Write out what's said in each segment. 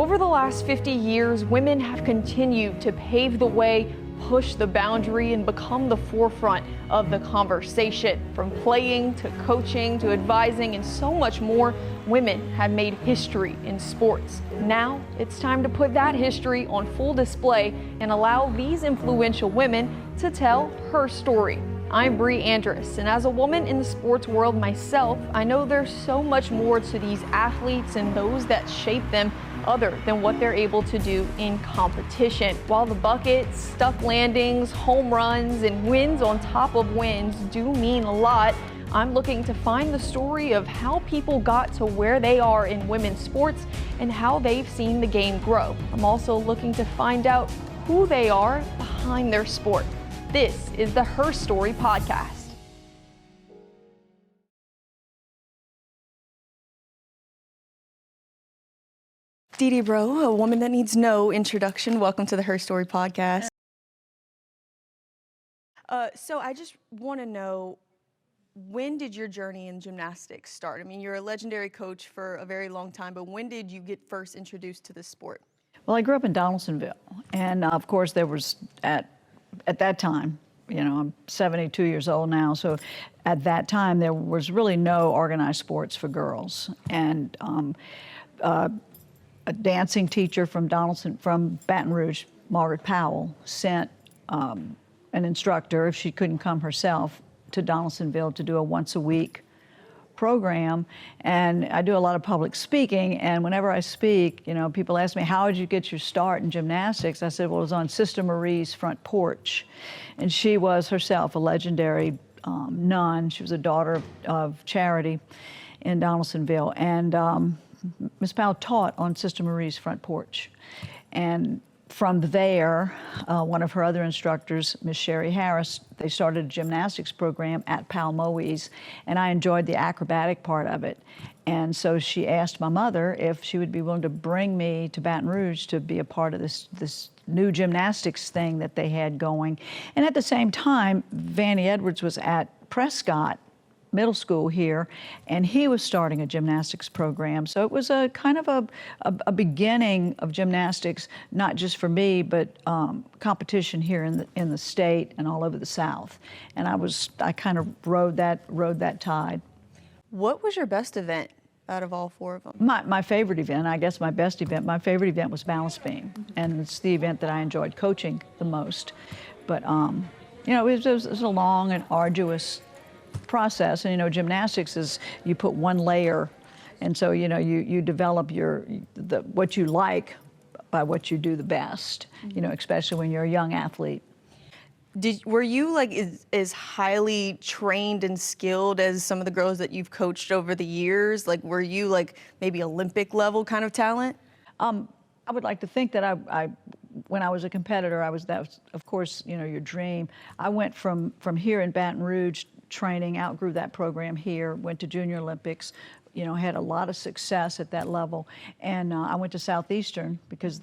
Over the last 50 years, women have continued to pave the way, push the boundary, and become the forefront of the conversation. From playing to coaching to advising and so much more, women have made history in sports. Now it's time to put that history on full display and allow these influential women to tell her story. I'm Brie, Andras, and as a woman in the sports world myself, I know there's so much more to these athletes and those that shape them other than what they're able to do in competition. While the buckets, stuck landings, home runs, and wins on top of wins do mean a lot, I'm looking to find the story of how people got to where they are in women's sports and how they've seen the game grow. I'm also looking to find out who they are behind their sport. This is the Her Story podcast. D-D Breaux, a woman that needs no introduction. Welcome to the Her Story podcast. So I just want to know, when did your journey in gymnastics start? I mean, you're a legendary coach for a very long time, but when did you get first introduced to this sport? Well, I grew up in Donaldsonville, and of course there was, at that time, you know, I'm 72 years old now, so at that time there was really no organized sports for girls. And a dancing teacher from Baton Rouge, Margaret Powell, sent an instructor, if she couldn't come herself, to Donaldsonville to do a once-a-week program. And I do a lot of public speaking, and whenever I speak, you know, people ask me, how did you get your start in gymnastics? I said, well, it was on Sister Marie's front porch. And she was herself a legendary nun. She was a daughter of Charity in Donaldsonville. And Miss Powell taught on Sister Marie's front porch. And from there, one of her other instructors, Miss Sherry Harris, they started a gymnastics program at Pal Moe's, and I enjoyed the acrobatic part of it. And so she asked my mother if she would be willing to bring me to Baton Rouge to be a part of this new gymnastics thing that they had going. And at the same time, Vanny Edwards was at Prescott Middle School here, and he was starting a gymnastics program. So it was a kind of a beginning of gymnastics, not just for me, but competition here in the state and all over the South. And I kind of rode that tide. What was your best event out of all four of them? My favorite event, I guess my best event, my favorite event was balance beam. And it's the event that I enjoyed coaching the most. But, you know, it was a long and arduous process. And, you know, gymnastics is, you put one layer, and so, you know, you develop what you like by what you do the best, you know, especially when you're a young athlete. Were you like as highly trained and skilled as some of the girls that you've coached over the years? Like, were you like maybe Olympic level kind of talent? I would like to think that I when I was a competitor, that was, of course, you know, your dream. I went from here in Baton Rouge training, outgrew that program here, went to Junior Olympics, you know, had a lot of success at that level. And I went to Southeastern because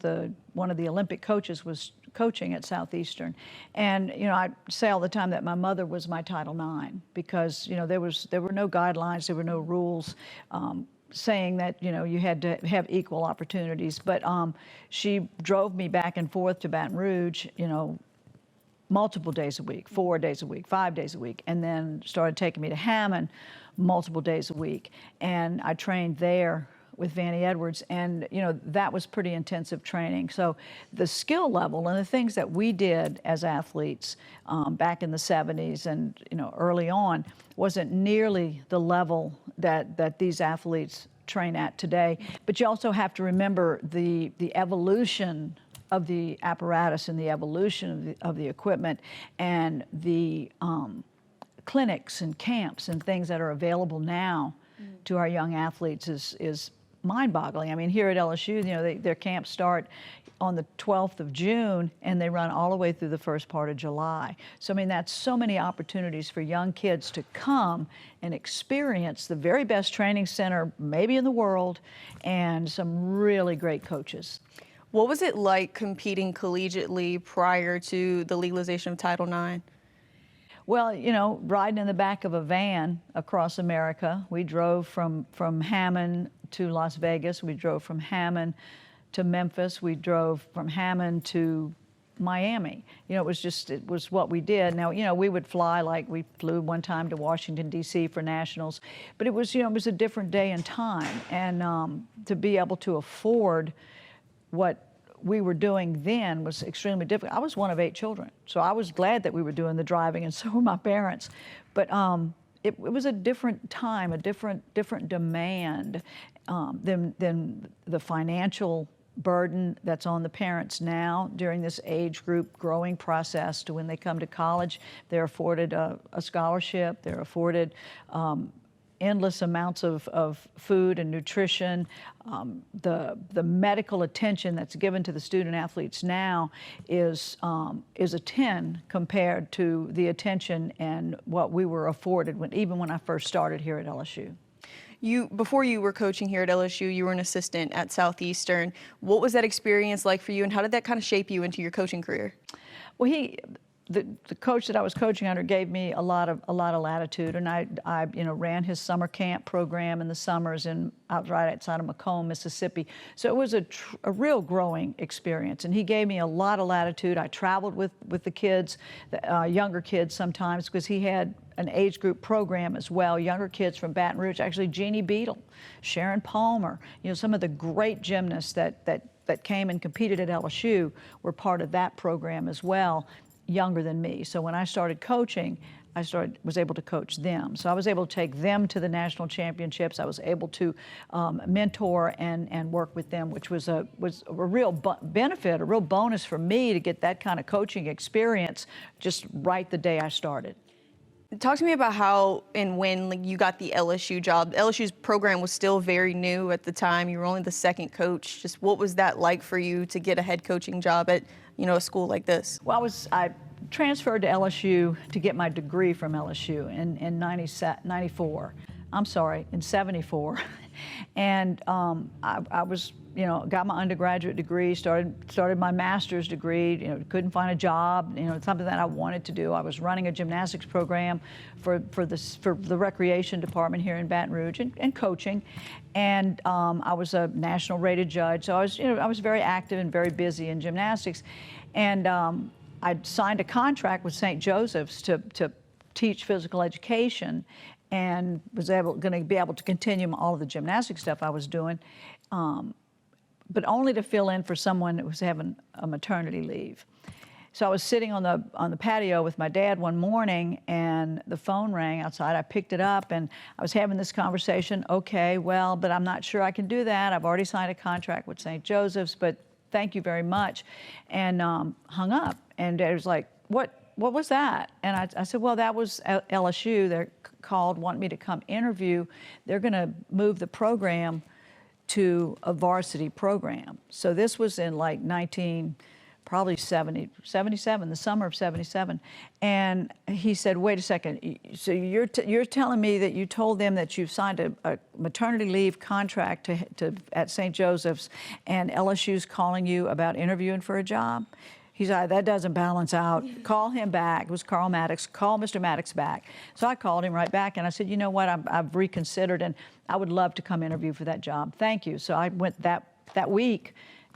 one of the Olympic coaches was coaching at Southeastern. And, you know, I say all the time that my mother was my Title IX because, you know, there were no guidelines, there were no rules saying that, you know, you had to have equal opportunities. But she drove me back and forth to Baton Rouge, you know, multiple days a week, 4 days a week, 5 days a week, and then started taking me to Hammond multiple days a week. And I trained there with Vanny Edwards, and, you know, that was pretty intensive training. So the skill level and the things that we did as athletes back in the 70s and, you know, early on wasn't nearly the level that these athletes train at today. But you also have to remember the evolution of the apparatus and the evolution of the equipment and the clinics and camps and things that are available now to our young athletes is mind-boggling. I mean, here at LSU, you know, their camps start on the 12th of June and they run all the way through the first part of July. So, I mean, that's so many opportunities for young kids to come and experience the very best training center maybe in the world and some really great coaches. What was it like competing collegiately prior to the legalization of Title IX? Well, you know, riding in the back of a van across America. We drove from Hammond to Las Vegas. We drove from Hammond to Memphis. We drove from Hammond to Miami. You know, it was what we did. Now, you know, we would fly, like we flew one time to Washington, D.C. for nationals, but it was, you know, it was a different day and time. And to be able to afford what we were doing then was extremely difficult. I was one of 8 children, so I was glad that we were doing the driving, and so were my parents. But it was a different time, a different demand than the financial burden that's on the parents now during this age group growing process to when they come to college. They're afforded a scholarship, they're afforded endless amounts of food and nutrition. The medical attention that's given to the student athletes now is a 10 compared to the attention and what we were afforded even when I first started here at LSU. Before you were coaching here at LSU, you were an assistant at Southeastern. What was that experience like for you, and how did that kind of shape you into your coaching career? Well, the coach that I was coaching under gave me a lot of latitude, and I ran his summer camp program in the summers out right outside of Macomb, Mississippi. So it was a real growing experience, and he gave me a lot of latitude. I traveled with the kids, the younger kids sometimes, because he had an age group program as well. Younger kids from Baton Rouge, actually Jeannie Beadle, Sharon Palmer, you know, some of the great gymnasts that came and competed at LSU were part of that program as well, younger than me. So when I started coaching, was able to coach them. So I was able to take them to the national championships. I was able to mentor and work with them, which was a real benefit, a real bonus for me to get that kind of coaching experience just right the day I started. Talk to me about how and when you got the LSU job. LSU's program was still very new at the time. You were only the second coach. Just what was that like for you to get a head coaching job at, you know, a school like this? Well, I transferred to LSU to get my degree from LSU in 94. I'm sorry, in 74. And I was, you know, got my undergraduate degree, started my master's degree, you know, couldn't find a job, you know, something that I wanted to do. I was running a gymnastics program for the recreation department here in Baton Rouge and coaching. And I was a national rated judge, so I was very active and very busy in gymnastics. And I'd signed a contract with St. Joseph's to teach physical education, and was going to be able to continue all of the gymnastic stuff I was doing, but only to fill in for someone that was having a maternity leave. So I was sitting on the patio with my dad one morning, and the phone rang outside. I picked it up, and I was having this conversation. Okay, well, but I'm not sure I can do that. I've already signed a contract with St. Joseph's, but thank you very much, and hung up. And Dad was like, what was that? And I said, well, that was LSU. They're called, want me to come interview. They're going to move the program to a varsity program. So this was in like 77, the summer of 77. And he said, wait a second, so you're telling me that you told them that you've signed a maternity leave contract at St. Joseph's, and LSU's calling you about interviewing for a job? He said, that doesn't balance out. Call him back. It was Carl Maddox. Call Mr. Maddox back. So I called him right back, and I said, you know what, I've reconsidered, and I would love to come interview for that job. Thank you. So I went that week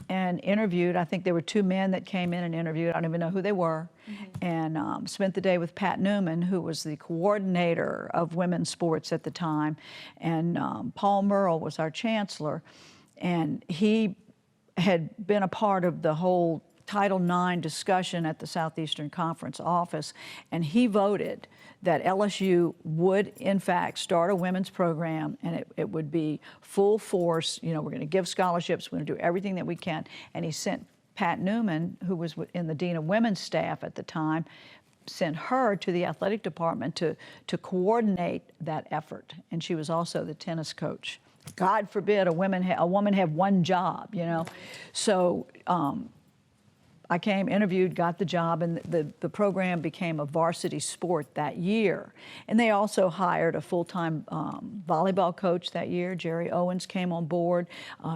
and interviewed. I think there were 2 men that came in and interviewed. I don't even know who they were. Mm-hmm. And spent the day with Pat Newman, who was the coordinator of women's sports at the time. And Paul Murrell was our chancellor. And he had been a part of the whole Title IX discussion at the Southeastern Conference office, and he voted that LSU would, in fact, start a women's program, and it would be full force. You know, we're going to give scholarships, we're going to do everything that we can. And he sent Pat Newman, who was in the Dean of Women's staff at the time, sent her to the athletic department to coordinate that effort. And she was also the tennis coach. God forbid a woman have one job, you know. So I came, interviewed, got the job, and the program became a varsity sport that year. And they also hired a full-time volleyball coach that year. Jerry Owens came on board.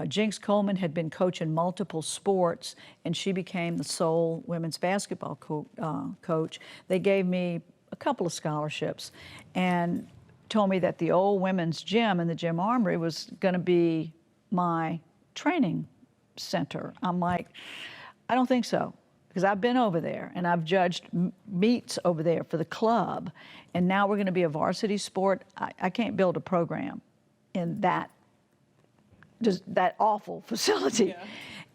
Jinx Coleman had been coaching multiple sports, and she became the sole women's basketball coach. They gave me a couple of scholarships and told me that the old women's gym in the Gym Armory was going to be my training center. I'm like, I don't think so, because I've been over there and I've judged meets over there for the club, and now we're going to be a varsity sport. I can't build a program in that awful facility. Yeah.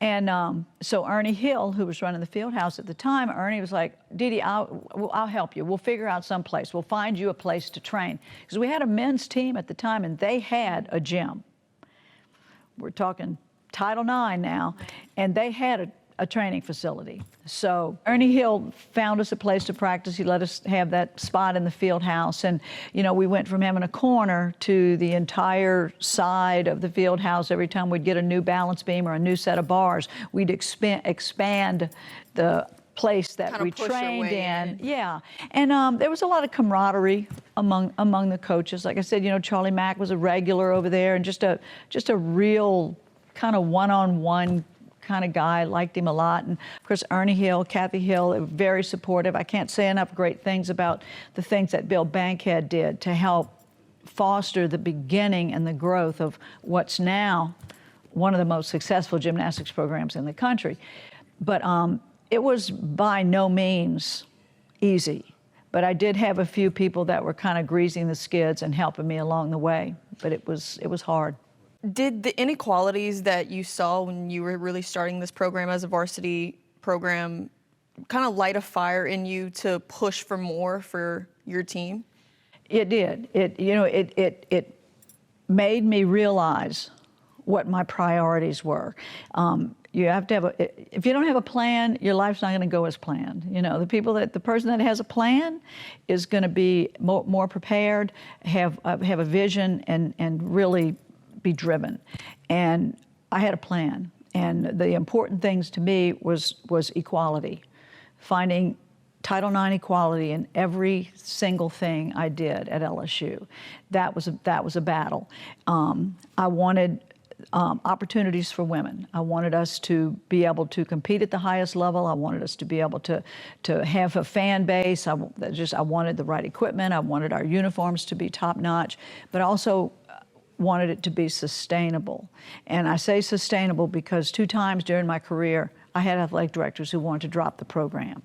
And so Ernie Hill, who was running the field house at the time, Ernie was like, D-D, I'll help you. We'll figure out some place. We'll find you a place to train. Because we had a men's team at the time, and they had a gym. We're talking Title IX now, and they had a training facility. So Ernie Hill found us a place to practice. He let us have that spot in the field house. And, you know, we went from having a corner to the entire side of the field house. Every time we'd get a new balance beam or a new set of bars, we'd expand the place that kind of we trained in. Yeah. And there was a lot of camaraderie among the coaches. Like I said, you know, Charlie Mack was a regular over there, and just a real kind of one-on-one kind of guy. Liked him a lot. And of course, Ernie Hill, Kathy Hill, very supportive. I can't say enough great things about the things that Bill Bankhead did to help foster the beginning and the growth of what's now one of the most successful gymnastics programs in the country. But it was by no means easy. But I did have a few people that were kind of greasing the skids and helping me along the way. But it was hard. Did the inequalities that you saw when you were really starting this program as a varsity program kind of light a fire in you to push for more for your team? It did. It made me realize what my priorities were. You have to have if you don't have a plan, your life's not going to go as planned. You know, the person that has a plan is going to be more prepared, have a vision, and really be driven. And I had a plan. And the important things to me was equality, finding Title IX equality in every single thing I did at LSU. That was a battle. I wanted opportunities for women. I wanted us to be able to compete at the highest level. I wanted us to be able to have a fan base. I wanted the right equipment. I wanted our uniforms to be top notch, but also wanted it to be sustainable. And I say sustainable because 2 times during my career, I had athletic directors who wanted to drop the program.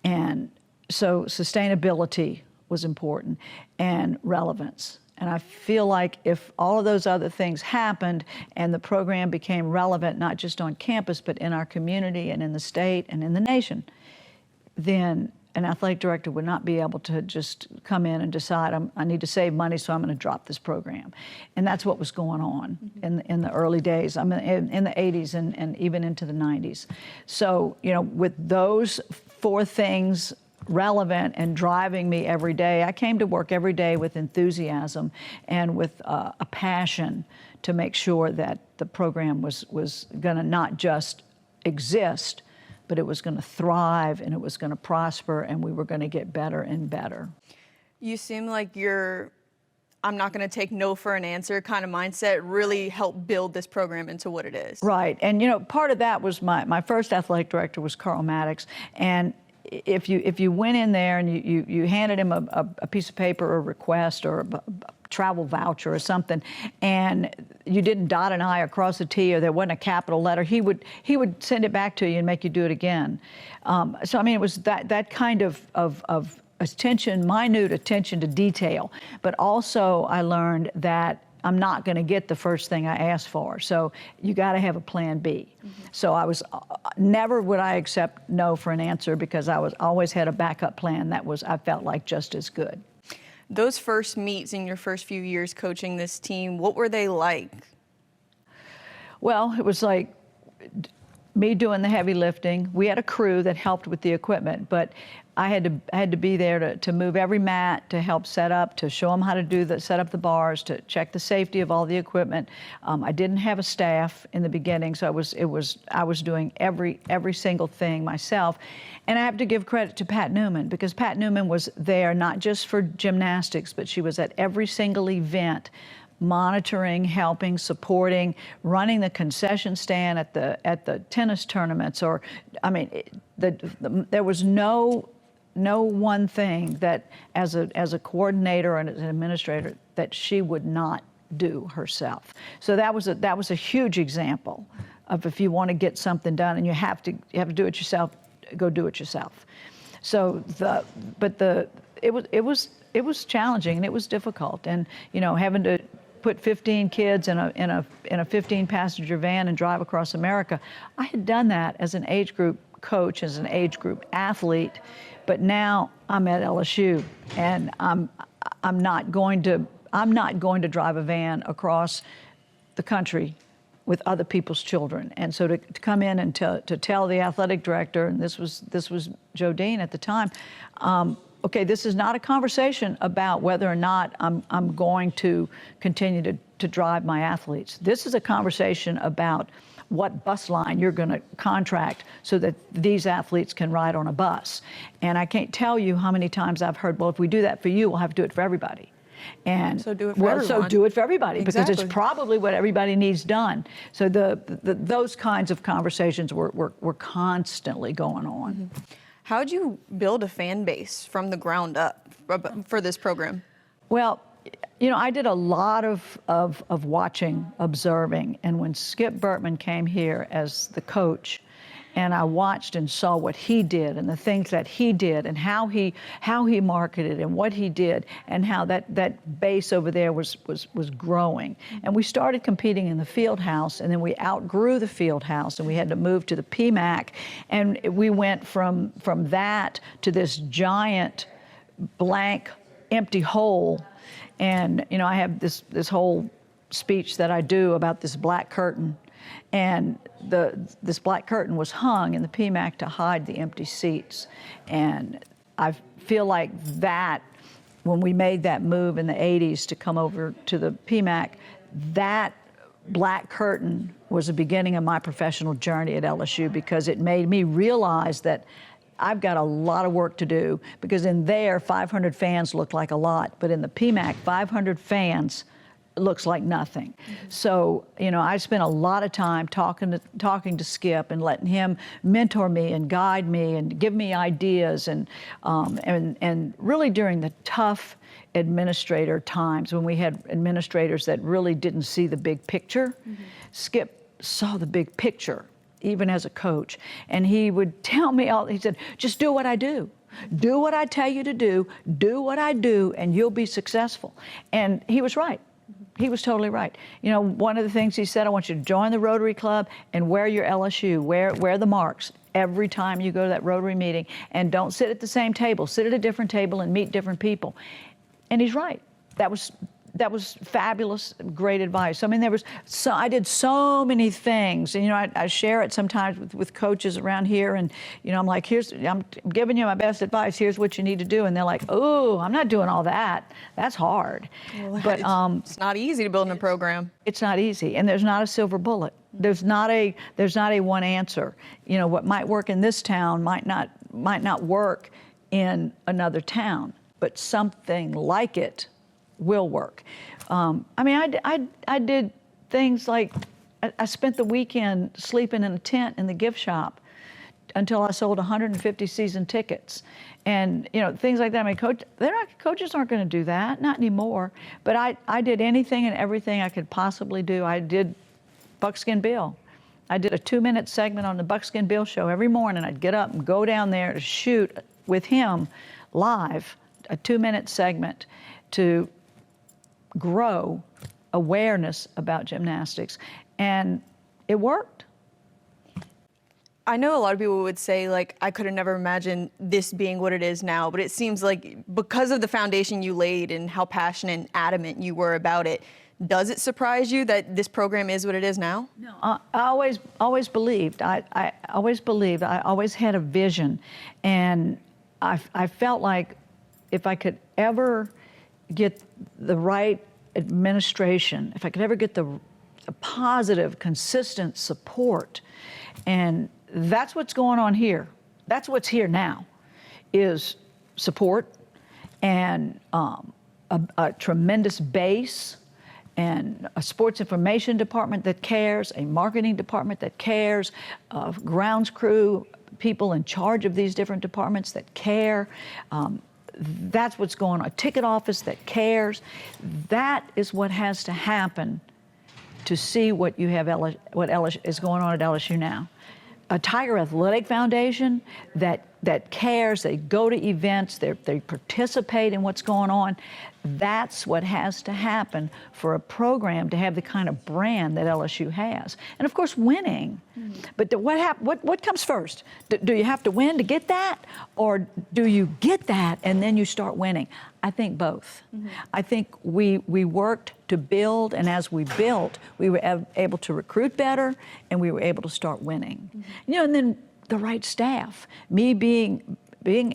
And so sustainability was important, and relevance. And I feel like if all of those other things happened and the program became relevant, not just on campus, but in our community and in the state and in the nation, then an athletic director would not be able to just come in and decide, I need to save money, so I'm going to drop this program. And that's what was going on in the early days, in the 80s and even into the 90s. So, you know, with those 4 things relevant and driving me every day, I came to work every day with enthusiasm and with a passion to make sure that the program was going to not just exist, but it was going to thrive and it was going to prosper, and we were going to get better and better. You seem like your I'm not going to take no for an answer kind of mindset really helped build this program into what it is. Right. And, you know, part of that was my first athletic director was Carl Maddox. And if you went in there and you handed him a piece of paper or a request or a travel voucher or something, and you didn't dot an I or cross a T, or there wasn't a capital letter, he would send it back to you and make you do it again. So I mean, it was that kind of attention, minute attention to detail. But also I learned that I'm not going to get the first thing I asked for. So you got to have a plan B. Mm-hmm. So I was never would I accept no for an answer, because I always had a backup plan that I felt like just as good. Those first meets in your first few years coaching this team, what were they like? Well, it was like me doing the heavy lifting. We had a crew that helped with the equipment, but I had to be there to move every mat, to help set up, to show them how to set up the bars, to check the safety of all the equipment. I didn't have a staff in the beginning, so I was doing every single thing myself. And I have to give credit to Pat Newman, because Pat Newman was there not just for gymnastics, but she was at every single event, monitoring, helping, supporting, running the concession stand at the tennis tournaments. Or, I mean, there was no one thing that as a coordinator and as an administrator that she would not do herself. So that was a huge example of if you want to get something done and you have to do it yourself, go do it yourself. So it was challenging and it was difficult, and having to put 15 kids in a 15 passenger van and drive across America. I had done that as an age group coach, as an age group athlete, but now I'm at LSU and I'm not going to drive a van across the country with other people's children. And so to come in and to tell the athletic director, and this was Joe Dean at the time, okay, this is not a conversation about whether or not I'm going to continue to drive my athletes. This is a conversation about what bus line you're going to contract so that these athletes can ride on a bus. And I can't tell you how many times I've heard, well, if we do that for you, we'll have to do it for everybody. And so do it for everyone. So do it for everybody, Exactly. because it's probably what everybody needs done. So those kinds of conversations were constantly going on. Mm-hmm. How'd you build a fan base from the ground up for this program? Well, I did a lot of watching, observing, and when Skip Bertman came here as the coach, and I watched and saw what he did and the things that he did and how he marketed and what he did and how that base over there was growing. And we started competing in the field house, and then we outgrew the field house and we had to move to the PMAC, and we went from that to this giant blank empty hole. And I have this whole speech that I do about this black curtain. And this black curtain was hung in the PMAC to hide the empty seats. And I feel like that, when we made that move in the 80s to come over to the PMAC, that black curtain was the beginning of my professional journey at LSU, because it made me realize that I've got a lot of work to do, because in there, 500 fans look like a lot, but in the PMAC, 500 fans looks like nothing. Mm-hmm. So, I spent a lot of time talking to Skip and letting him mentor me and guide me and give me ideas, and really during the tough administrator times when we had administrators that really didn't see the big picture, mm-hmm. Skip saw the big picture, even as a coach. And he would tell me he said, just do what I do. Do what I tell you to do what I do, and you'll be successful. And he was right. He was totally right. One of the things he said, I want you to join the Rotary Club and wear your LSU, wear the marks every time you go to that Rotary meeting, and don't sit at the same table. Sit at a different table and meet different people. And he's right. That was fabulous, great advice. I mean, I did so many things, and I share it sometimes with coaches around here, and I'm like, I'm giving you my best advice. Here's what you need to do, and they're like, oh, I'm not doing all that. That's hard. Well, but it's not easy to build a program. It's not easy, and there's not a silver bullet. There's not a one answer. What might work in this town might not work in another town, but something like it will work. I did things like I spent the weekend sleeping in a tent in the gift shop until I sold 150 season tickets, and things like that. I mean, coaches aren't going to do that, not anymore. But I did anything and everything I could possibly do. I did Buckskin Bill. I did a 2-minute segment on the Buckskin Bill show every morning. I'd get up and go down there to shoot with him live, a 2-minute segment to grow awareness about gymnastics, and it worked. I know a lot of people would say, like, I could have never imagined this being what it is now, but it seems like because of the foundation you laid and how passionate and adamant you were about it, does it surprise you that this program is what it is now? No, I always believed. I always believed. I always had a vision, and I felt like if I could ever get the right administration, if I could ever get the positive, consistent support, and that's what's going on here. That's what's here now, is support and a tremendous base, and a sports information department that cares, a marketing department that cares, a grounds crew, people in charge of these different departments that care. That's what's going on. A ticket office that cares. That is what has to happen to see what you have, what LSU is going on at LSU now. A Tiger Athletic Foundation that cares, they go to events, they participate in what's going on. That's what has to happen for a program to have the kind of brand that LSU has. And of course, winning. Mm-hmm. But what comes first? Do you have to win to get that? Or do you get that and then you start winning? I think both. Mm-hmm. I think we worked to build, and as we built, we were able to recruit better, and we were able to start winning. Mm-hmm. And then the right staff. Me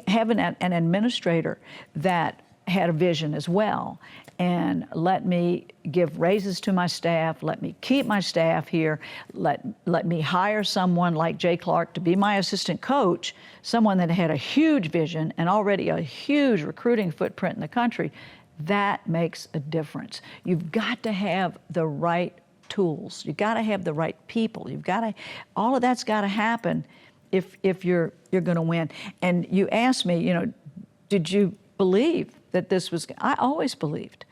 having an administrator that had a vision as well, and let me give raises to my staff, let me keep my staff here, let me hire someone like Jay Clark to be my assistant coach, someone that had a huge vision and already a huge recruiting footprint in the country. That makes a difference. You've got to have the right tools. You've got to have the right people. All of that's got to happen if you're going to win. And you asked me, did you believe that this was? I always believed.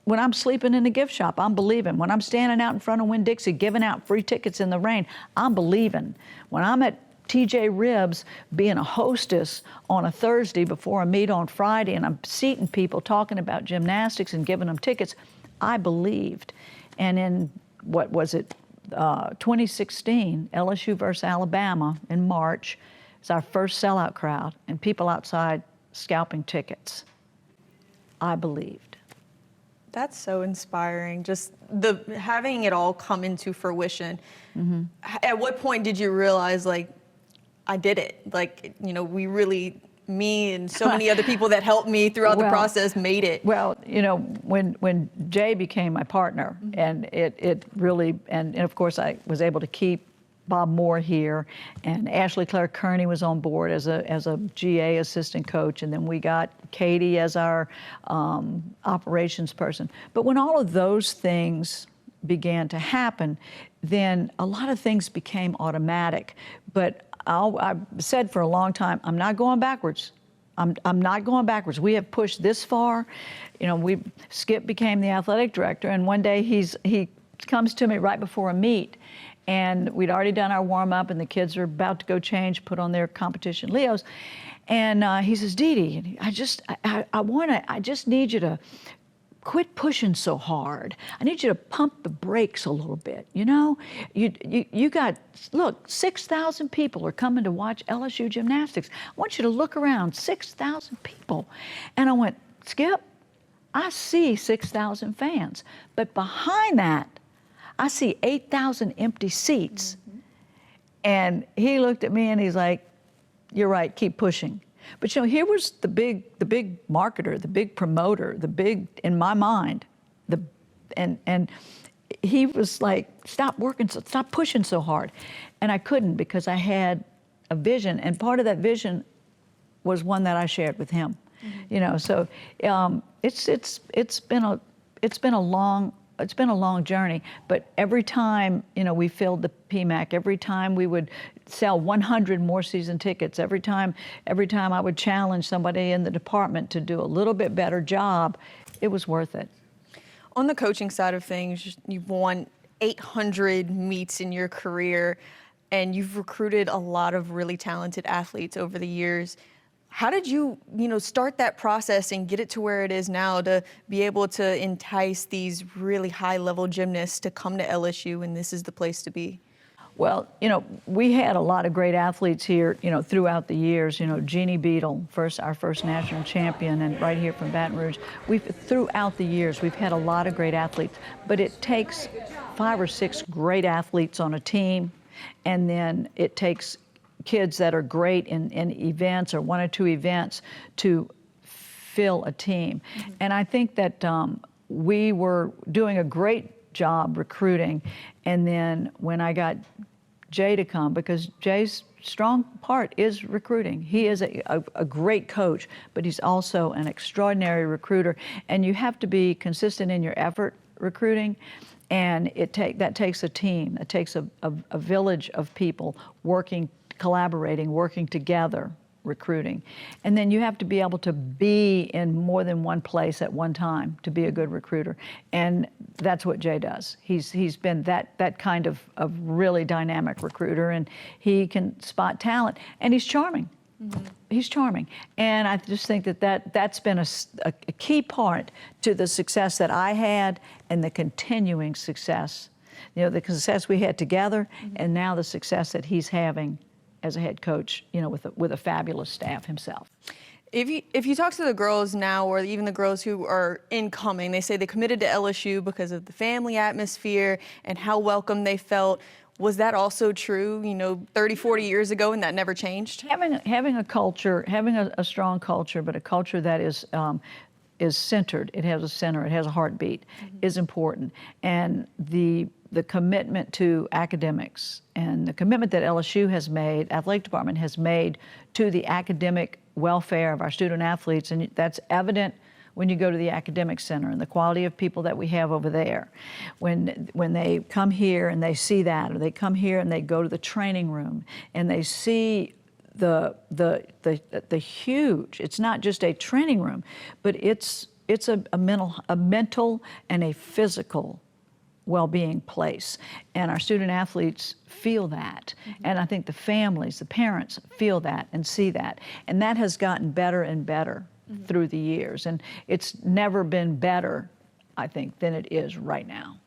When I'm sleeping in the gift shop, I'm believing. When I'm standing out in front of Winn-Dixie giving out free tickets in the rain, I'm believing. When I'm at TJ Ribs being a hostess on a Thursday before a meet on Friday, and I'm seating people talking about gymnastics and giving them tickets, I believed. And in, 2016, LSU versus Alabama in March, it's our first sellout crowd, and people outside scalping tickets. I believed. That's so inspiring, just having it all come into fruition. Mm-hmm. At what point did you realize, I did it? Me and so many other people that helped me throughout the process made it. Well, when Jay became my partner, mm-hmm. and it really, and of course I was able to keep Bob Moore here, and Ashley Claire Kearney was on board as a GA assistant coach, and then we got Katie as our operations person. But when all of those things began to happen, then a lot of things became automatic. But I've said for a long time, I'm not going backwards. I'm not going backwards. We have pushed this far. Skip became the athletic director, and one day he comes to me right before a meet, and we'd already done our warm-up, and the kids are about to go change, put on their competition Leos. And he says, "D-D, I just need you to quit pushing so hard. I need you to pump the brakes a little bit. You got, look, 6,000 people are coming to watch LSU Gymnastics. I want you to look around, 6,000 people." And I went, "Skip, I see 6,000 fans, but behind that, I see 8,000 empty seats." Mm-hmm. And he looked at me and he's like, "You're right, keep pushing." But here was the big marketer, the big promoter, in my mind, and he was like, stop pushing so hard. And I couldn't, because I had a vision, and part of that vision was one that I shared with him. Mm-hmm. So it's been a long journey, but every time, we filled the PMAC, every time we would sell 100 more season tickets, every time I would challenge somebody in the department to do a little bit better job, it was worth it. On the coaching side of things, you've won 800 meets in your career, and you've recruited a lot of really talented athletes over the years. How did you, start that process and get it to where it is now, to be able to entice these really high-level gymnasts to come to LSU, and this is the place to be? Well, we had a lot of great athletes here, throughout the years. Jeannie Beadle, our first national champion, and right here from Baton Rouge. Throughout the years, we've had a lot of great athletes, but it takes 5 or 6 great athletes on a team, and then it takes kids that are great in events or 1 or 2 events to fill a team. Mm-hmm. And I think that we were doing a great job recruiting. And then when I got Jay to come, because Jay's strong part is recruiting. He is a great coach, but he's also an extraordinary recruiter. And you have to be consistent in your effort recruiting. And that takes a team. It takes a village of people collaborating, working together recruiting. And then you have to be able to be in more than one place at one time to be a good recruiter. And that's what Jay does. He's been that kind of really dynamic recruiter, and he can spot talent, and he's charming. Mm-hmm. He's charming. And I just think that's been a key part to the success that I had and the continuing success. You know, the success we had together, mm-hmm. and now the success that he's having as a head coach, you know, with a fabulous staff himself. If you talk to the girls now, or even the girls who are incoming, they say they committed to LSU because of the family atmosphere and how welcome they felt. Was that also true, you know, 30, 40 years ago, and that never changed? Having a culture, having a strong culture, but a culture that is centered, it has a center, it has a heartbeat, mm-hmm. is important. And the commitment to academics and the commitment that LSU has made, athletic department has made to the academic welfare of our student athletes, and that's evident when you go to the academic center and the quality of people that we have over there. When they come here and they see that, or they come here and they go to the training room and they see the huge, it's not just a training room, but it's a mental and a physical well-being place. And our student athletes feel that. Mm-hmm. And I think the families, the parents feel that and see that. And that has gotten better and better, mm-hmm. through the years. And it's never been better, I think, than it is right now.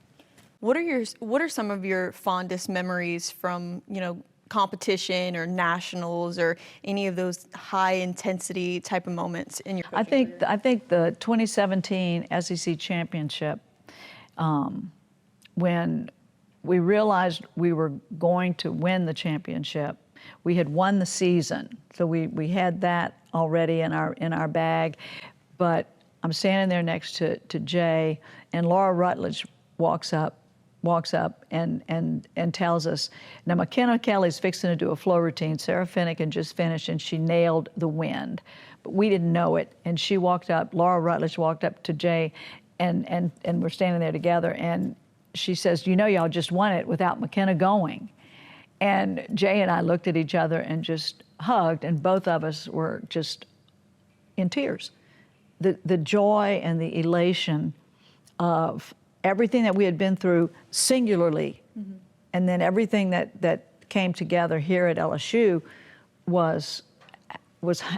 What are some of your fondest memories from, you know, competition or nationals or any of those high intensity type of moments in your coaching career? I think the 2017 SEC championship, when we realized we were going to win the championship, we had won the season, so we had that already in our bag. But I'm standing there next to Jay, and Laura Rutledge walks up and tells us, now McKenna Kelly's fixing to do a flow routine. Sarah Finnegan just finished, and she nailed the wind. But we didn't know it, and she walked up, Laura Rutledge walked up to Jay, and we're standing there together, and she says, you know, y'all just won it without McKenna going. And Jay and I looked at each other and just hugged, and both of us were just in tears. The joy and the elation of everything that we had been through singularly, mm-hmm. and then everything that came together here at LSU was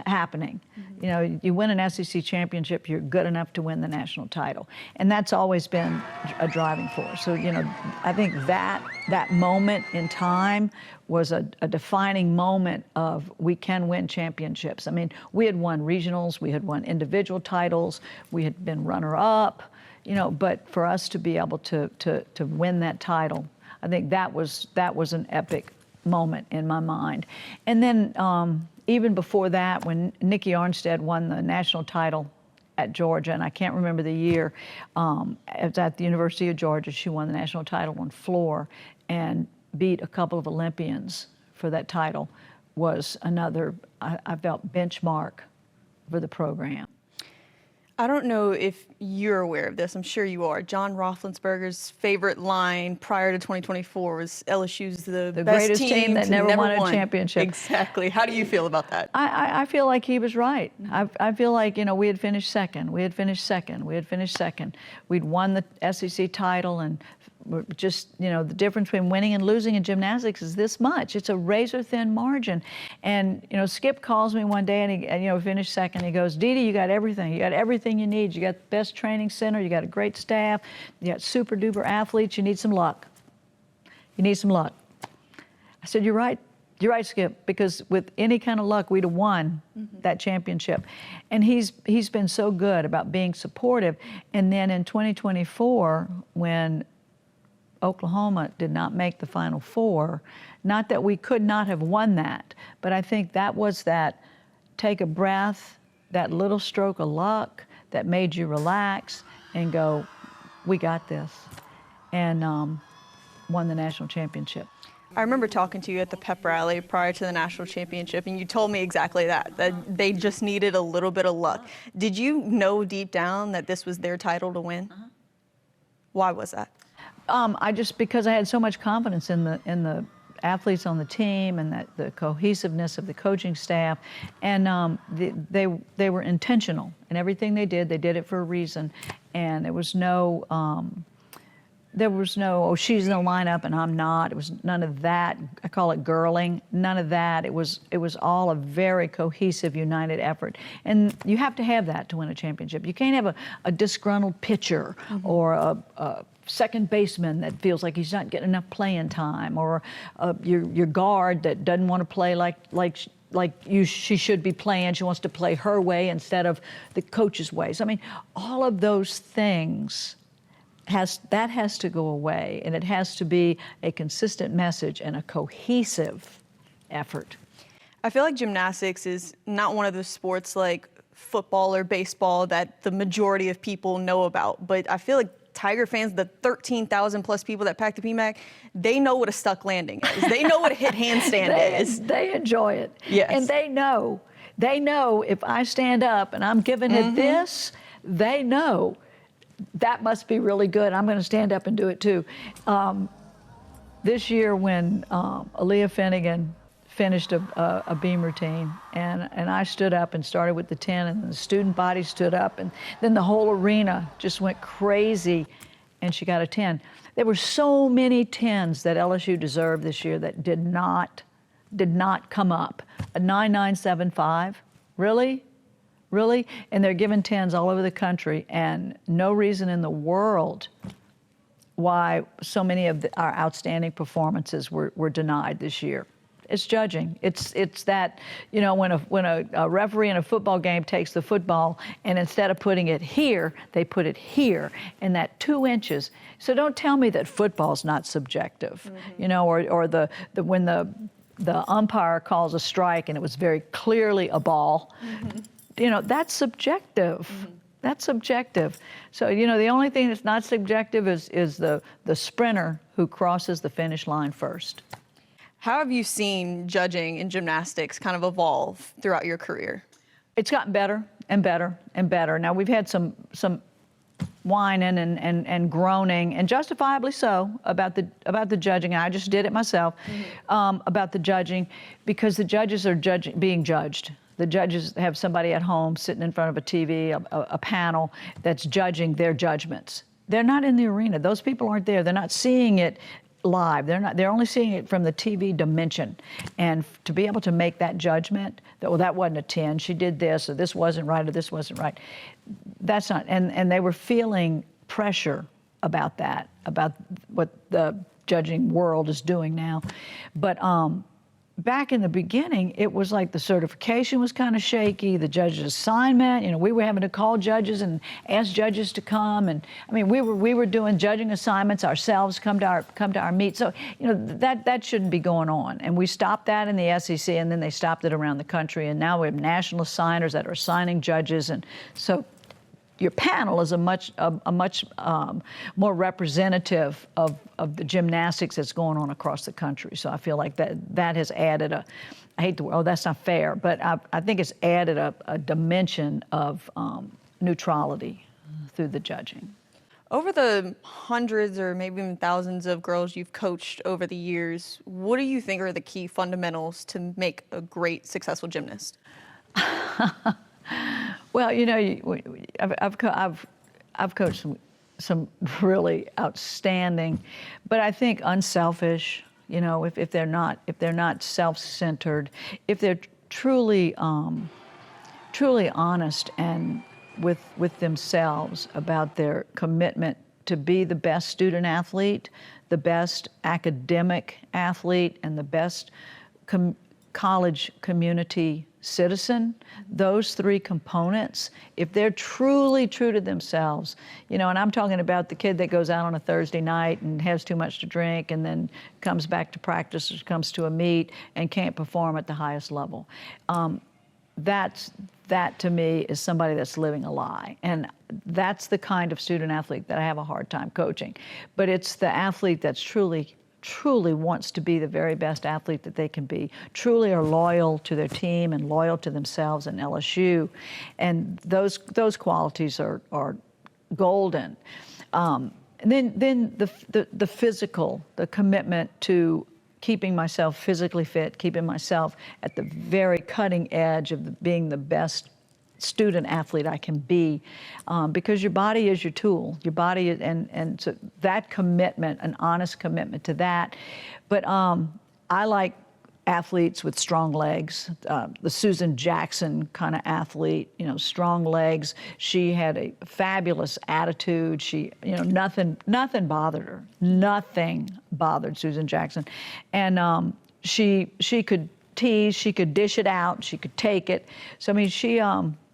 happening. Mm-hmm. You know, you win an SEC championship, you're good enough to win the national title. And that's always been a driving force. So, you know, I think that moment in time was a defining moment of we can win championships. I mean, we had won regionals, we had won individual titles, we had been runner-up, you know, but for us to be able to win that title, I think that was an epic moment in my mind. And then even before that, when Nikki Armstead won the national title at Georgia, and I can't remember the year, it was at the University of Georgia, she won the national title on floor and beat a couple of Olympians for that title, was another, I felt, benchmark for the program. I don't know if you're aware of this. I'm sure you are. John Roethlisberger's favorite line prior to 2024 was LSU's the best greatest team that never won a championship. Exactly. How do you feel about that? I feel like he was right. I feel like, you know, we had finished second. We'd won the SEC title, and just, you know, the difference between winning and losing in gymnastics is this much. It's a razor-thin margin. And, you know, Skip calls me one day, and he, finished second. He goes, D-D, you got everything. You got everything you need. You got the best training center. You got a great staff. You got super-duper athletes. You need some luck. You need some luck. I said, you're right. You're right, Skip, because with any kind of luck, we'd have won that championship. And he's been so good about being supportive. And then in 2024, when Oklahoma did not make the Final Four, not that we could not have won that, but I think that was that take a breath, that little stroke of luck that made you relax and go, we got this, and won the national championship. I remember talking to you at the pep rally prior to the national championship, and you told me exactly that they just needed a little bit of luck. Did you know deep down that this was their title to win? Why was that? Because I had so much confidence in the athletes on the team and that the cohesiveness of the coaching staff, and they were intentional in everything they did. They did it for a reason, and there was no oh, she's in the lineup and I'm not. It was none of that. I call it girling. None of that. It was all a very cohesive, united effort. And you have to have that to win a championship. You can't have a disgruntled pitcher or a second baseman that feels like he's not getting enough playing time, or your guard that doesn't want to play like she should be playing. She wants to play her way instead of the coach's ways. I mean, all of those things has to go away, and it has to be a consistent message and a cohesive effort. I feel like gymnastics is not one of those sports like football or baseball that the majority of people know about, but I feel like Tiger fans, the 13,000 plus people that pack the PMAC, they know what a stuck landing is. They know what a hit handstand is. They enjoy it. Yes. And they know if I stand up and I'm giving it this, they know that must be really good. I'm going to stand up and do it too. This year when Aaliyah Finnegan finished a beam routine, and I stood up and started with the 10, and the student body stood up, and then the whole arena just went crazy, and she got a 10. There were so many 10s that LSU deserved this year that did not come up. A 9975, really? Really? And they're given 10s all over the country, and no reason in the world why so many of our outstanding performances were denied this year. It's judging. It's that, you know, when a referee in a football game takes the football and instead of putting it here, they put it here, and that 2 inches. So don't tell me that football's not subjective, you know, or when the umpire calls a strike and it was very clearly a ball. You know, that's subjective. That's subjective. So, you know, the only thing that's not subjective is the sprinter who crosses the finish line first. How have you seen judging in gymnastics kind of evolve throughout your career? It's gotten better and better and better. Now, we've had some whining and groaning, and justifiably so, about the judging. I just did it myself, about the judging, because the judges are being judged. The judges have somebody at home sitting in front of a TV, a panel that's judging their judgments. They're not in the arena. Those people aren't there. They're not seeing it live. They're only seeing it from the TV dimension. And to be able to make that judgment that, well, that wasn't a 10, she did this, or this wasn't right, or this wasn't right, that's not, and they were feeling pressure about that, about what the judging world is doing now. But back in the beginning, it was like the certification was kind of shaky, the judge's assignment, you know, we were having to call judges and ask judges to come, and I mean, we were doing judging assignments ourselves, come to our meet. So, you know, that shouldn't be going on. And we stopped that in the SEC, and then they stopped it around the country, and now we have national assigners that are assigning judges, and so your panel is a much more representative of the gymnastics that's going on across the country. So I feel like that has added I hate the word, oh, that's not fair, but I think it's added a dimension of neutrality through the judging. Over the hundreds or maybe even thousands of girls you've coached over the years, what do you think are the key fundamentals to make a great, successful gymnast? Well, you know, I've coached some really outstanding, but I think unselfish. You know, if they're not self-centered, if they're truly honest and with themselves about their commitment to be the best student athlete, the best academic athlete, and the best college community citizen, those 3 components, if they're truly true to themselves, you know, and I'm talking about the kid that goes out on a Thursday night and has too much to drink and then comes back to practice or comes to a meet and can't perform at the highest level. That to me is somebody that's living a lie. And that's the kind of student athlete that I have a hard time coaching. But it's the athlete that's truly wants to be the very best athlete that they can be, truly are loyal to their team and loyal to themselves and LSU. And those qualities are golden. And then the physical, the commitment to keeping myself physically fit, keeping myself at the very cutting edge of being the best student athlete I can be, because your body is your tool. Your body is, and so that commitment, an honest commitment to that. But I like athletes with strong legs, the Susan Jackson kind of athlete, you know, strong legs. She had a fabulous attitude. She, you know, nothing bothered her. Nothing bothered Susan Jackson. And she could tease, she could dish it out, she could take it. So, I mean,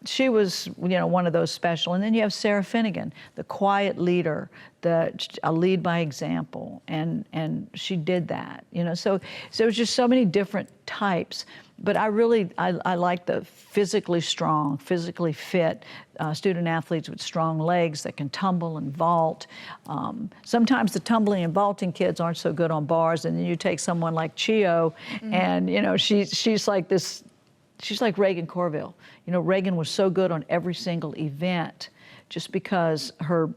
she was, you know, one of those special. And then you have Sarah Finnegan, the quiet leader, a lead by example, and she did that, you know. So it was just so many different types. But I like the physically strong, physically fit student athletes with strong legs that can tumble and vault. Sometimes the tumbling and vaulting kids aren't so good on bars, and then you take someone like Chio, and you know, she's like this. She's like Reagan Corville. You know, Reagan was so good on every single event just because her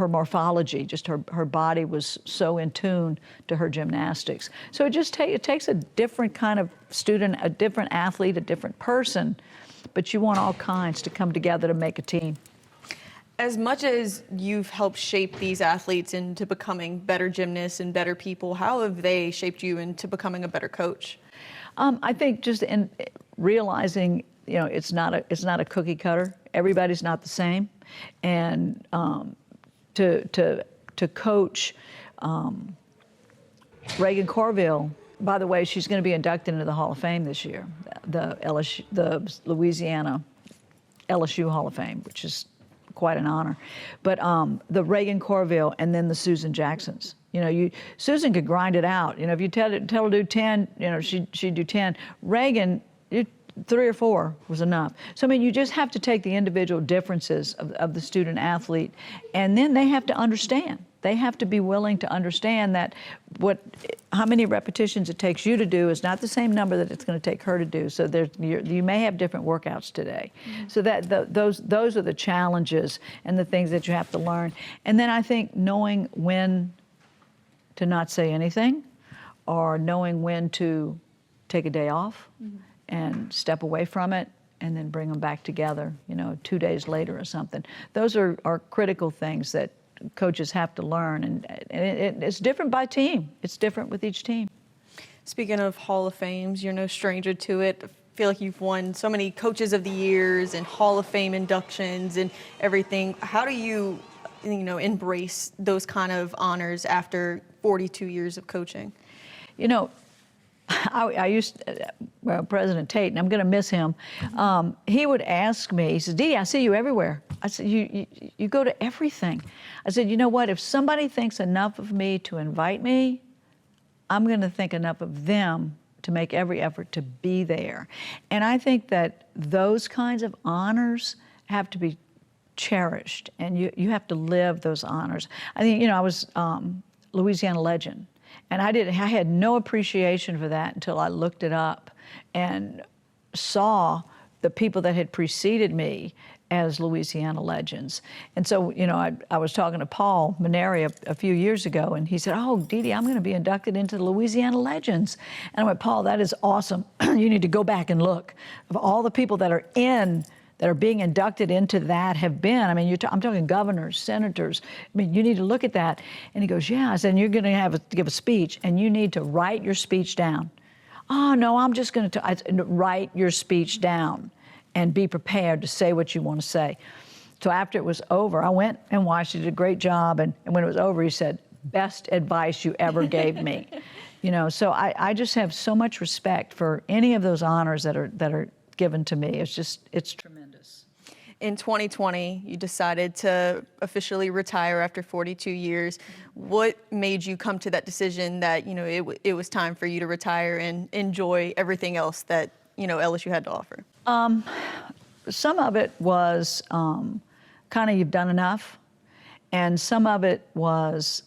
morphology, just her body was so in tune to her gymnastics. So it takes a different kind of student, a different athlete, a different person, but you want all kinds to come together to make a team. As much as you've helped shape these athletes into becoming better gymnasts and better people, how have they shaped you into becoming a better coach? I think just in realizing, you know, it's not a cookie cutter. Everybody's not the same, and to coach Reagan Corville. By the way, she's going to be inducted into the Hall of Fame this year, the Louisiana LSU Hall of Fame, which is quite an honor. But the Reagan Corville and then the Susan Jacksons. You know, Susan could grind it out. You know, if you tell her to do 10, you know, she'd do 10. Reagan, 3 or 4 was enough. So, I mean, you just have to take the individual differences of the student athlete, and then they have to understand. They have to be willing to understand that how many repetitions it takes you to do is not the same number that it's going to take her to do. So you may have different workouts today. Mm-hmm. So those are the challenges and the things that you have to learn. And then I think knowing when to not say anything, or knowing when to take a day off and step away from it, and then bring them back together, you know, 2 days later or something. Those are critical things that coaches have to learn, and it's different by team. It's different with each team. Speaking of Hall of Fames, you're no stranger to it. I feel like you've won so many Coaches of the Years and Hall of Fame inductions and everything. How do you embrace those kind of honors after 42 years of coaching? You know, President Tate, and I'm going to miss him, he would ask me, he says, "D, I see you everywhere." I said, you go to everything. I said, you know what, if somebody thinks enough of me to invite me, I'm going to think enough of them to make every effort to be there. And I think that those kinds of honors have to be cherished, and you have to live those honors. I think, you know, I was Louisiana Legend, and I had no appreciation for that until I looked it up and saw the people that had preceded me as Louisiana Legends. And so, you know, I was talking to Paul Maneri a few years ago, and he said, "Oh, D-D, I'm going to be inducted into the Louisiana Legends." And I went, "Paul, that is awesome. You need to go back and look of all the people that are being inducted into that have been. I mean, I'm talking governors, senators. I mean, you need to look at that." And he goes, "Yeah." I said, "And you're going to give a speech, and you need to write your speech down." "Oh, no, I'm just going to write your speech down and be prepared to say what you want to say." So after it was over, I went and watched. He did a great job. And when it was over, he said, "Best advice you ever gave me." You know, so I just have so much respect for any of those honors that are given to me. It's tremendous. In 2020, you decided to officially retire after 42 years. What made you come to that decision that, you know, it was time for you to retire and enjoy everything else that, you know, LSU had to offer? Some of it was kind of you've done enough, and some of it was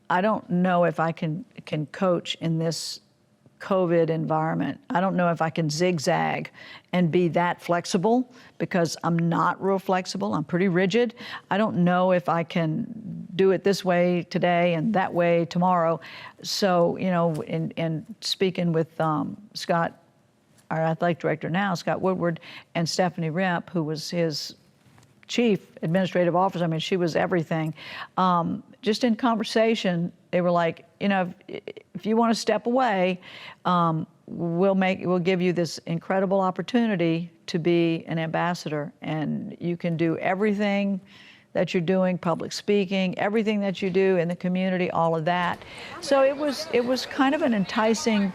I don't know if I can coach in this COVID environment. I don't know if I can zigzag and be that flexible, because I'm not real flexible. I'm pretty rigid. I don't know if I can do it this way today and that way tomorrow. So, you know, in speaking with Scott, our athletic director now, Scott Woodward, and Stephanie Remp, who was his chief administrative officer, I mean, she was everything. Just in conversation, they were like, you know, if you want to step away, we'll give you this incredible opportunity to be an ambassador, and you can do everything that you're doing, public speaking, everything that you do in the community, all of that. So it was kind of an enticing,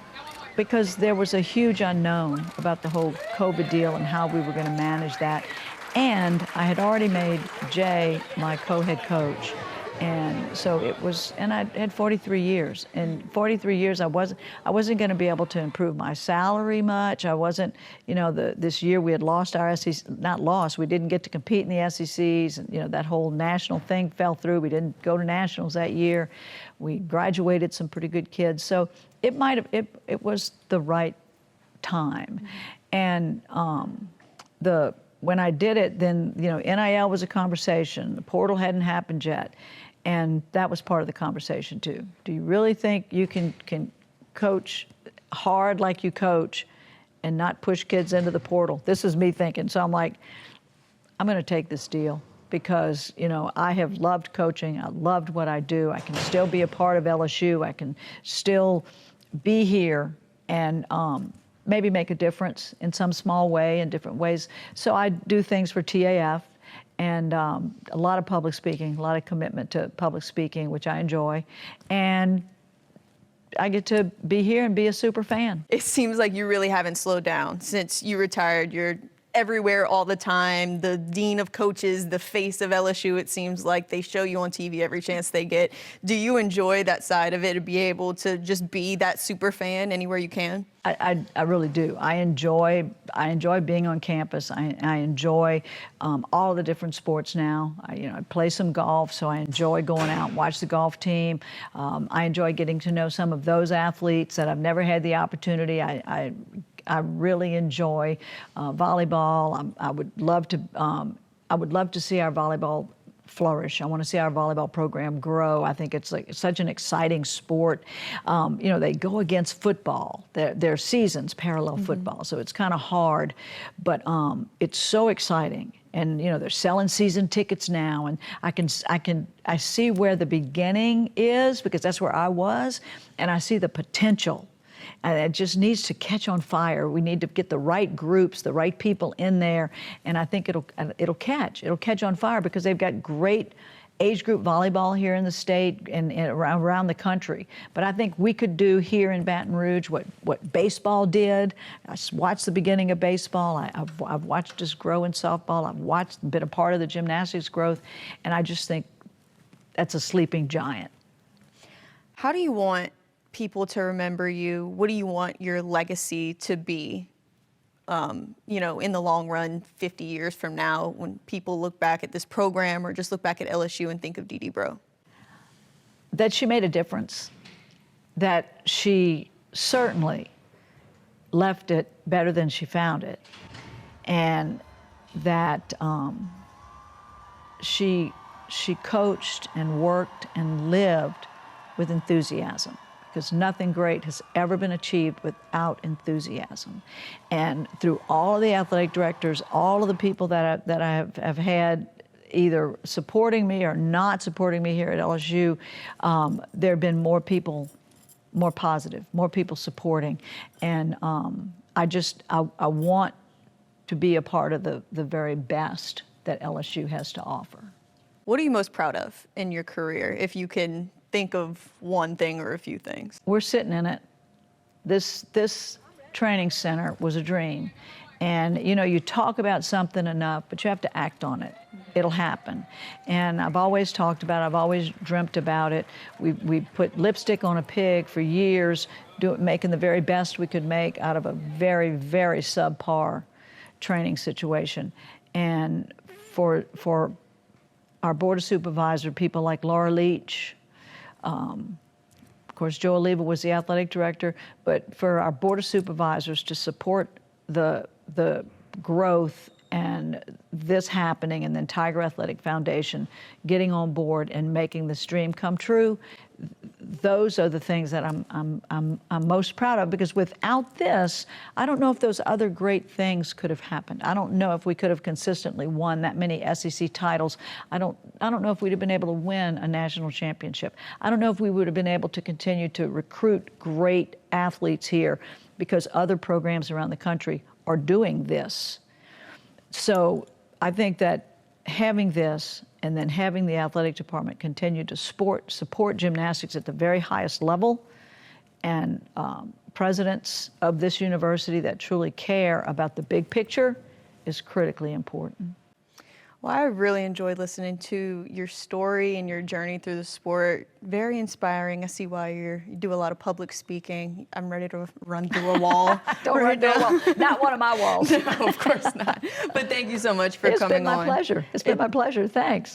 because there was a huge unknown about the whole COVID deal and how we were going to manage that. And I had already made Jay my co-head coach. And so it was, and I had 43 years. In 43 years, I wasn't going to be able to improve my salary much. I wasn't, you know, this year we had lost our SEC, not lost, we didn't get to compete in the SECs. And, you know, that whole national thing fell through. We didn't go to nationals that year. We graduated some pretty good kids. So it was the right time. And when I did it, then, you know, NIL was a conversation. The portal hadn't happened yet. And that was part of the conversation too. Do you really think you can coach hard like you coach and not push kids into the portal? This is me thinking. So I'm like, I'm going to take this deal because, you know, I have loved coaching. I loved what I do. I can still be a part of LSU. I can still be here and maybe make a difference in some small way, in different ways. So I do things for TAF. And a lot of public speaking, a lot of commitment to public speaking, which I enjoy. And I get to be here and be a super fan. It seems like you really haven't slowed down since you retired. You're everywhere all the time, the dean of coaches, the face of LSU, it seems like. They show you on TV every chance they get. Do you enjoy that side of it, to be able to just be that super fan anywhere you can? I really do. I enjoy being on campus. I enjoy all the different sports now. I play some golf, so I enjoy going out and watch the golf team. I enjoy getting to know some of those athletes that I've never had the opportunity. I really enjoy volleyball. I would love to see our volleyball flourish. I want to see our volleyball program grow. I think it's such an exciting sport. You know, they go against football. Their seasons parallel football, so it's kind of hard, but it's so exciting. And you know, they're selling season tickets now, and I see where the beginning is, because that's where I was, and I see the potential. And it just needs to catch on fire. We need to get the right groups, the right people in there, and I think it'll catch on fire, because they've got great age group volleyball here in the state and around the country. But I think we could do here in Baton Rouge what baseball did. I watched the beginning of baseball. I've watched us grow in softball. I've been a part of the gymnastics growth, and I just think that's a sleeping giant. How do you want people to remember you? What do you want your legacy to be, you know, in the long run, 50 years from now, when people look back at this program or just look back at LSU and think of D-D Breaux? That she made a difference, that she certainly left it better than she found it, and that she coached and worked and lived with enthusiasm, because nothing great has ever been achieved without enthusiasm. And through all of the athletic directors, all of the people that I have had either supporting me or not supporting me here at LSU, there have been more people, more positive, more people supporting. And I want to be a part of the very best that LSU has to offer. What are you most proud of in your career, if you can think of one thing or a few things? We're sitting in it. This training center was a dream. And you know, you talk about something enough, but you have to act on it. It'll happen. And I've always talked about it, I've always dreamt about it. We put lipstick on a pig for years, making the very best we could make out of a very, very subpar training situation. And for our Board of Supervisors, people like Laura Leach, of course, Joe Oliva was the athletic director, but for our Board of Supervisors to support the growth and this happening, and then Tiger Athletic Foundation getting on board and making this dream come true, those are the things that I'm most proud of, because without this, I don't know if those other great things could have happened. I don't know if we could have consistently won that many SEC titles. I don't know if we'd have been able to win a national championship. I don't know if we would have been able to continue to recruit great athletes here, because other programs around the country are doing this. So I think that having this, and then having the athletic department continue to support gymnastics at the very highest level, and presidents of this university that truly care about the big picture, is critically important. Well, I really enjoyed listening to your story and your journey through the sport. Very inspiring. I see why you do a lot of public speaking. I'm ready to run through a wall. Don't run through a wall. Not one of my walls. No, of course not. But thank you so much for coming on. It's been my pleasure. It's been my pleasure. Thanks.